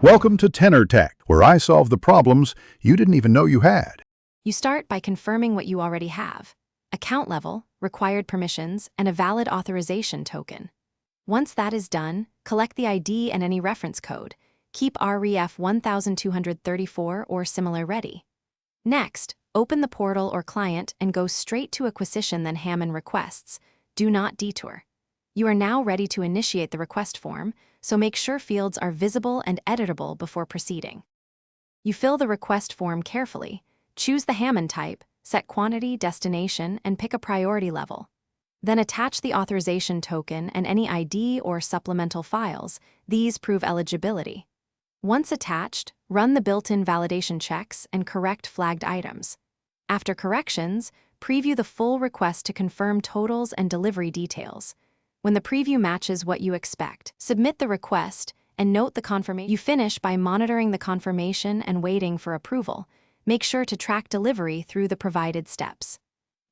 Welcome to Tenor Tech, where I solve the problems you didn't even know you had. You start by confirming what you already have: account level, required permissions, and a valid authorization token. Once that is done, collect the ID and any reference code. Keep REF 1234 or similar ready. Next, open the portal or client and go straight to acquisition then Hamon requests. Do not detour. You are now ready to initiate the request form, so make sure fields are visible and editable before proceeding. You fill the request form carefully, choose the Hamon type, set quantity, destination, and pick a priority level. Then attach the authorization token and any ID or supplemental files. These prove eligibility. Once attached, run the built-in validation checks and correct flagged items. After corrections, preview the full request to confirm totals and delivery details. When the preview matches what you expect, submit the request and note the confirmation. You finish by monitoring the confirmation and waiting for approval. Make sure to track delivery through the provided steps.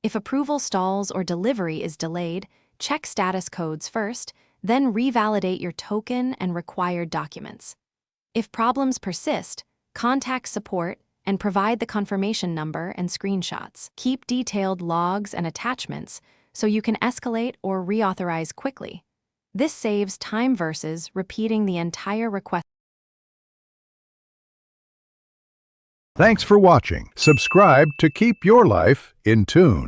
If approval stalls or delivery is delayed, check status codes first, then revalidate your token and required documents. If problems persist, contact support and provide the confirmation number and screenshots. Keep detailed logs and attachments so you can escalate or reauthorize quickly. This saves time versus repeating the entire request. Thanks for watching. Subscribe to keep your life in tune.